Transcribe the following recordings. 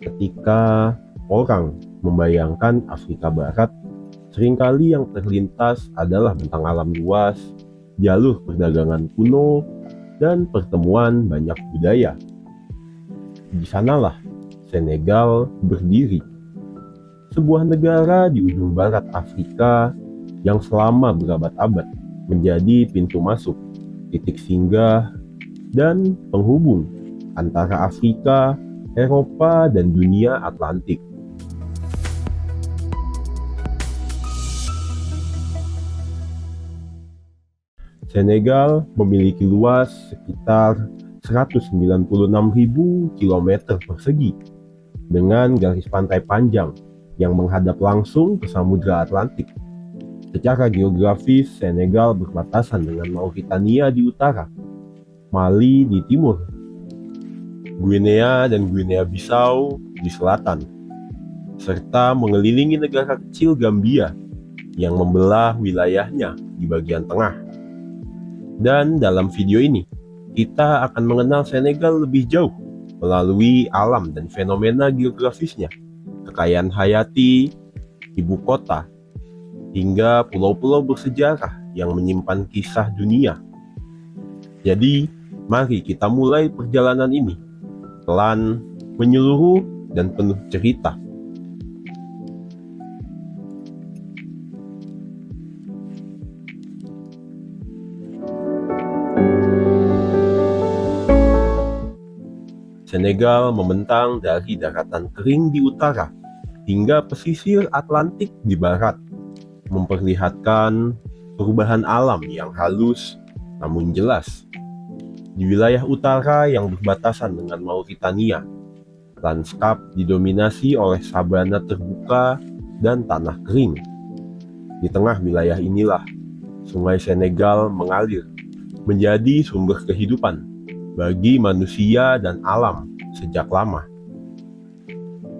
Ketika orang membayangkan Afrika Barat, seringkali yang terlintas adalah bentang alam luas, jalur perdagangan kuno, dan pertemuan banyak budaya. Di sanalah Senegal berdiri, sebuah negara di ujung barat Afrika yang selama berabad-abad menjadi pintu masuk, titik singgah, dan penghubung antara Afrika, Eropa, dan dunia Atlantik. Senegal memiliki luas sekitar 196.000 km persegi dengan garis pantai panjang yang menghadap langsung ke Samudra Atlantik. Secara geografis, Senegal berbatasan dengan Mauritania di utara, Mali di timur, Guinea dan Guinea-Bissau di selatan, serta mengelilingi negara kecil Gambia yang membelah wilayahnya di bagian tengah. Dan dalam video ini, kita akan mengenal Senegal lebih jauh melalui alam dan fenomena geografisnya, kekayaan hayati, ibu kota, hingga pulau-pulau bersejarah yang menyimpan kisah dunia. Jadi, mari kita mulai perjalanan ini, pelan, menyeluruh, dan penuh cerita. Senegal membentang dari daratan kering di utara hingga pesisir Atlantik di barat, memperlihatkan perubahan alam yang halus namun jelas. Di wilayah utara yang berbatasan dengan Mauritania, lanskap didominasi oleh sabana terbuka dan tanah kering. Di tengah wilayah inilah, Sungai Senegal mengalir, menjadi sumber kehidupan bagi manusia dan alam sejak lama.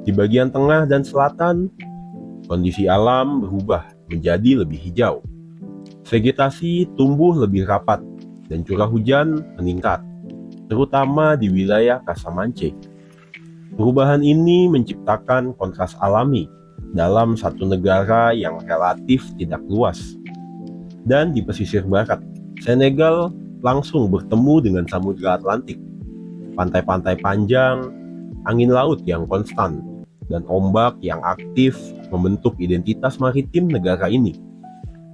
Di bagian tengah dan selatan, kondisi alam berubah menjadi lebih hijau. Vegetasi tumbuh lebih rapat dan curah hujan meningkat, terutama di wilayah Casamance. Perubahan ini menciptakan kontras alami dalam satu negara yang relatif tidak luas. Dan di pesisir barat, Senegal langsung bertemu dengan Samudra Atlantik. Pantai-pantai panjang, angin laut yang konstan, dan ombak yang aktif membentuk identitas maritim negara ini.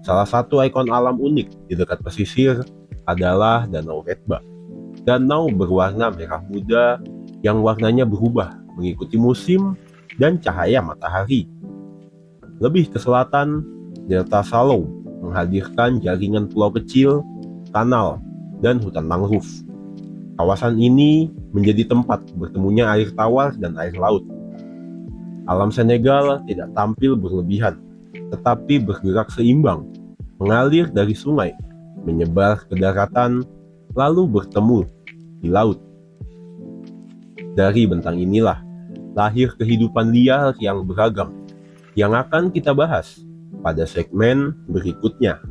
Salah satu ikon alam unik di dekat pesisir adalah Danau Redba. Danau berwarna merah muda yang warnanya berubah mengikuti musim dan cahaya matahari. Lebih ke selatan, Delta Salou menghadirkan jaringan pulau kecil, kanal, dan hutan mangrove. Kawasan ini menjadi tempat bertemunya air tawar dan air laut. Alam Senegal tidak tampil berlebihan, tetapi bergerak seimbang, mengalir dari sungai, menyebar ke daratan, lalu bertemu di laut. Dari bentang inilah lahir kehidupan liar yang beragam, yang akan kita bahas pada segmen berikutnya.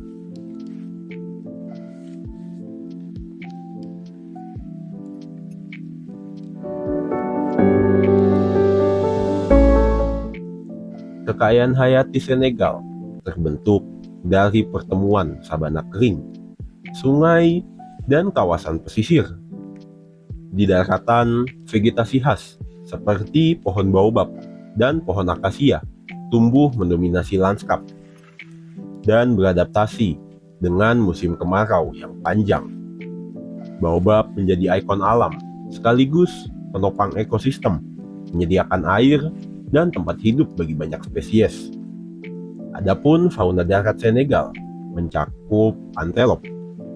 Kekayaan hayati Senegal terbentuk dari pertemuan sabana kering, sungai, dan kawasan pesisir. Di daratan, vegetasi khas seperti pohon baobab dan pohon akasia tumbuh mendominasi lanskap dan beradaptasi dengan musim kemarau yang panjang. Baobab menjadi ikon alam sekaligus penopang ekosistem, menyediakan air dan tempat hidup bagi banyak spesies. Adapun fauna darat Senegal mencakup antelop,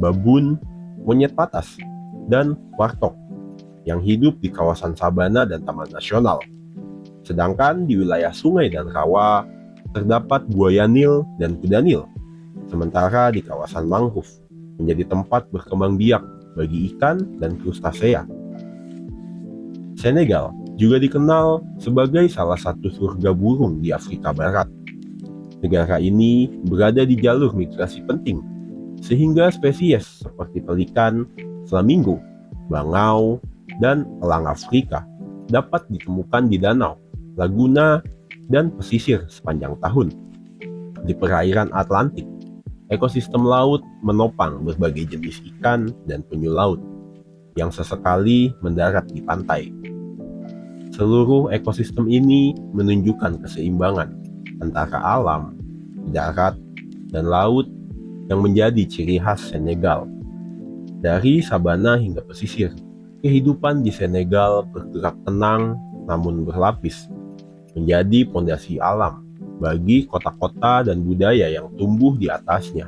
babun, monyet patas, dan warthog yang hidup di kawasan sabana dan taman nasional. Sedangkan di wilayah sungai dan rawa terdapat buaya Nil dan kuda Nil. Sementara di kawasan mangrove menjadi tempat berkembang biak bagi ikan dan krustasea. Senegal juga dikenal sebagai salah satu surga burung di Afrika Barat. Negara ini berada di jalur migrasi penting, sehingga spesies seperti pelikan, flamingo, bangau, dan elang Afrika dapat ditemukan di danau, laguna, dan pesisir sepanjang tahun. Di perairan Atlantik, ekosistem laut menopang berbagai jenis ikan dan penyu laut yang sesekali mendarat di pantai. Seluruh ekosistem ini menunjukkan keseimbangan antara alam, darat, dan laut yang menjadi ciri khas Senegal. Dari sabana hingga pesisir, kehidupan di Senegal bergerak tenang namun berlapis, menjadi fondasi alam bagi kota-kota dan budaya yang tumbuh di atasnya.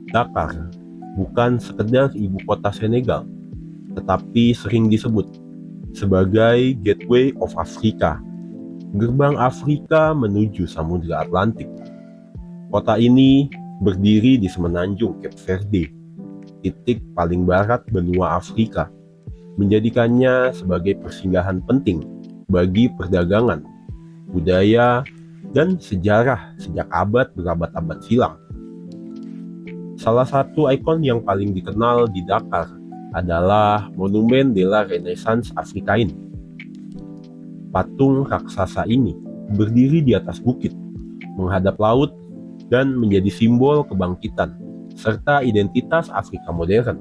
Dakar bukan sekedar ibu kota Senegal, tetapi sering disebut sebagai Gateway of Africa, gerbang Afrika menuju Samudra Atlantik. Kota ini berdiri di semenanjung Cape Verde, titik paling barat benua Afrika, menjadikannya sebagai persinggahan penting bagi perdagangan, budaya, dan sejarah sejak abad berabad-abad silam. Salah satu ikon yang paling dikenal di Dakar adalah Monument de la Renaissance Africaine. Patung raksasa ini berdiri di atas bukit, menghadap laut, dan menjadi simbol kebangkitan serta identitas Afrika modern.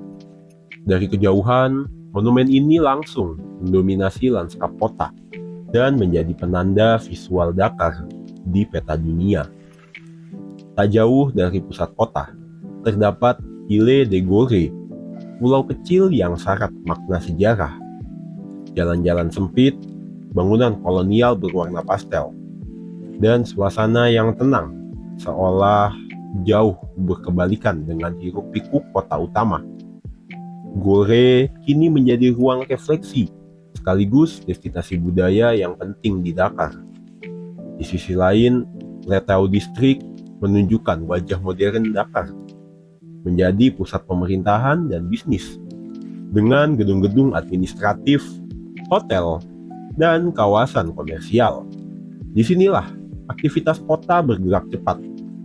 Dari kejauhan, monumen ini langsung mendominasi lanskap kota dan menjadi penanda visual Dakar di peta dunia. Tak jauh dari pusat kota, terdapat Ile de Gorée, pulau kecil yang syarat makna sejarah. Jalan-jalan sempit, bangunan kolonial berwarna pastel, dan suasana yang tenang, seolah jauh berkebalikan dengan hiruk-pikuk kota utama. Gorée kini menjadi ruang refleksi, sekaligus destinasi budaya yang penting di Dakar. Di sisi lain, Letao District menunjukkan wajah modern Dakar, menjadi pusat pemerintahan dan bisnis, dengan gedung-gedung administratif, hotel, dan kawasan komersial. Disinilah aktivitas kota bergerak cepat,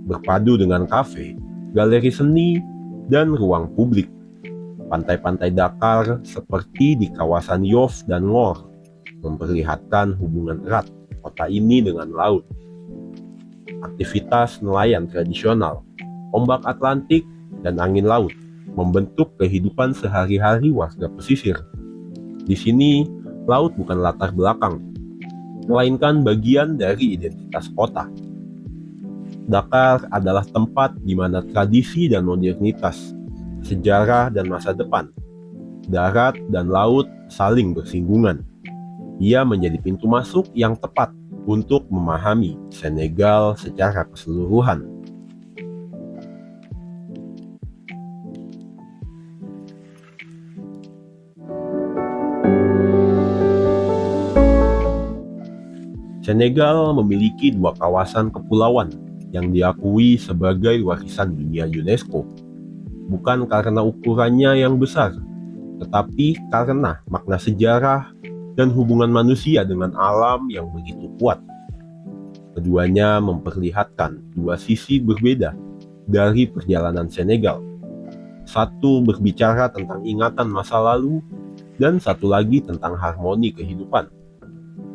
berpadu dengan kafe, galeri seni, dan ruang publik. Pantai-pantai Dakar seperti di kawasan Yoff dan Ngor memperlihatkan hubungan erat kota ini dengan laut. Aktivitas nelayan tradisional, ombak Atlantik, dan angin laut membentuk kehidupan sehari-hari warga pesisir. Di sini, laut bukan latar belakang, melainkan bagian dari identitas kota. Dakar adalah tempat di mana tradisi dan modernitas, sejarah dan masa depan, darat dan laut saling bersinggungan. Ia menjadi pintu masuk yang tepat untuk memahami Senegal secara keseluruhan. Senegal memiliki 2 kawasan kepulauan yang diakui sebagai warisan dunia UNESCO, bukan karena ukurannya yang besar, tetapi karena makna sejarah dan hubungan manusia dengan alam yang begitu kuat. Keduanya memperlihatkan 2 sisi berbeda dari perjalanan Senegal. Satu berbicara tentang ingatan masa lalu, dan satu lagi tentang harmoni kehidupan.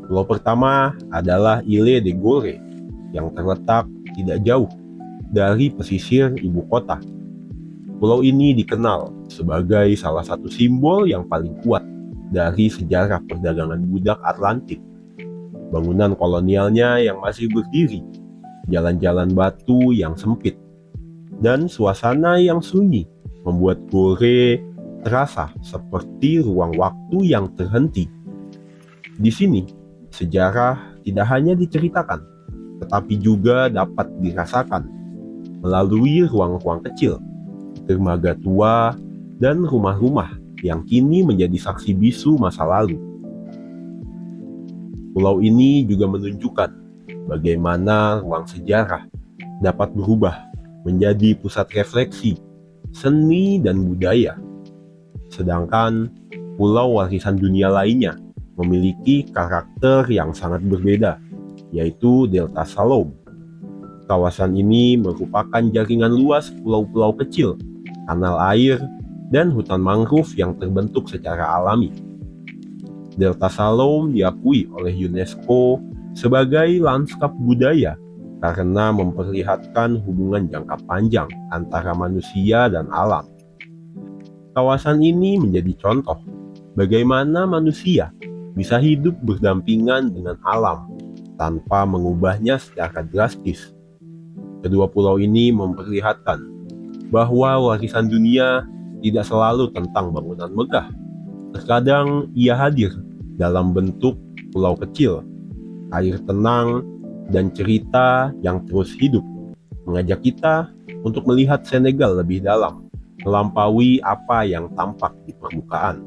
Pulau pertama adalah Ile de Gorée yang terletak tidak jauh dari pesisir ibu kota. Pulau ini dikenal sebagai salah satu simbol yang paling kuat dari sejarah perdagangan budak Atlantik. Bangunan kolonialnya yang masih berdiri, jalan-jalan batu yang sempit, dan suasana yang sunyi membuat Gorée terasa seperti ruang waktu yang terhenti. Di sini, sejarah tidak hanya diceritakan, tetapi juga dapat dirasakan melalui ruang-ruang kecil, dermaga tua, dan rumah-rumah yang kini menjadi saksi bisu masa lalu. Pulau ini juga menunjukkan bagaimana ruang sejarah dapat berubah menjadi pusat refleksi, seni, dan budaya. Sedangkan pulau warisan dunia lainnya memiliki karakter yang sangat berbeda, yaitu Delta Saloum. Kawasan ini merupakan jaringan luas pulau-pulau kecil, kanal air, dan hutan mangrove yang terbentuk secara alami. Delta Salom diakui oleh UNESCO sebagai lanskap budaya karena memperlihatkan hubungan jangka panjang antara manusia dan alam. Kawasan ini menjadi contoh bagaimana manusia bisa hidup berdampingan dengan alam tanpa mengubahnya secara drastis. Kedua pulau ini memperlihatkan bahwa warisan dunia tidak selalu tentang bangunan megah. Terkadang ia hadir dalam bentuk pulau kecil, air tenang, dan cerita yang terus hidup, mengajak kita untuk melihat Senegal lebih dalam, melampaui apa yang tampak di permukaan.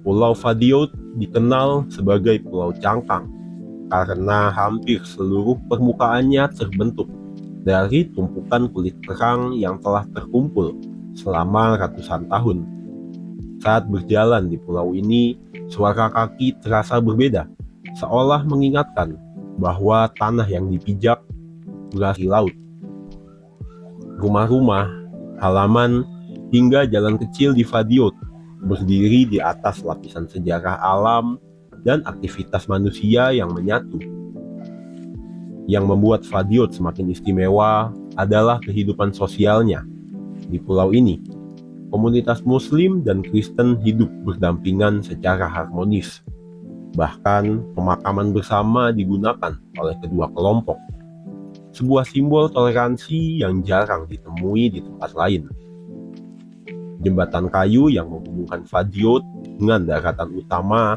Pulau Fadiout dikenal sebagai Pulau Cangkang karena hampir seluruh permukaannya terbentuk dari tumpukan kulit kerang yang telah terkumpul selama ratusan tahun. Saat berjalan di pulau ini, suara kaki terasa berbeda, seolah mengingatkan bahwa tanah yang dipijak berasal laut. Rumah-rumah, halaman, hingga jalan kecil di Fadiout berdiri di atas lapisan sejarah alam dan aktivitas manusia yang menyatu. Yang membuat Fadiout semakin istimewa adalah kehidupan sosialnya. Di pulau ini, komunitas Muslim dan Kristen hidup berdampingan secara harmonis. Bahkan, pemakaman bersama digunakan oleh kedua kelompok. Sebuah simbol toleransi yang jarang ditemui di tempat lain. Jembatan kayu yang menghubungkan Fadiout dengan daratan utama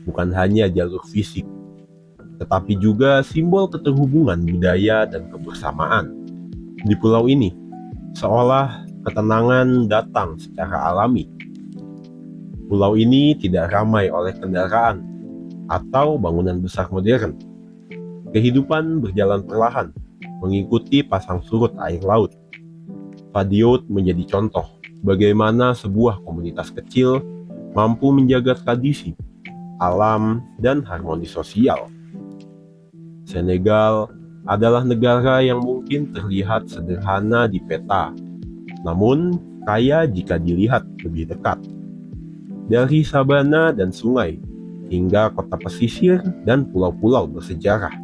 bukan hanya jalur fisik, tetapi juga simbol keterhubungan budaya dan kebersamaan. Di pulau ini, seolah ketenangan datang secara alami. Pulau ini tidak ramai oleh kendaraan atau bangunan besar modern. Kehidupan berjalan perlahan, mengikuti pasang surut air laut. Fadiout menjadi contoh bagaimana sebuah komunitas kecil mampu menjaga tradisi, alam, dan harmoni sosial. Senegal adalah negara yang mungkin terlihat sederhana di peta, namun kaya jika dilihat lebih dekat. Dari sabana dan sungai, hingga kota pesisir dan pulau-pulau bersejarah,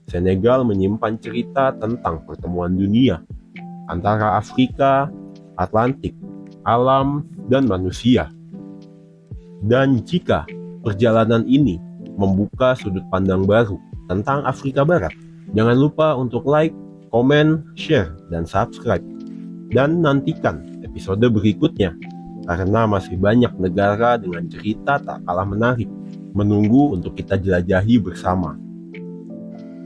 Senegal menyimpan cerita tentang pertemuan dunia antara Afrika, Atlantik, alam, dan manusia. Dan jika perjalanan ini membuka sudut pandang baru tentang Afrika Barat, jangan lupa untuk like, komen, share, dan subscribe. Dan nantikan episode berikutnya, karena masih banyak negara dengan cerita tak kalah menarik menunggu untuk kita jelajahi bersama.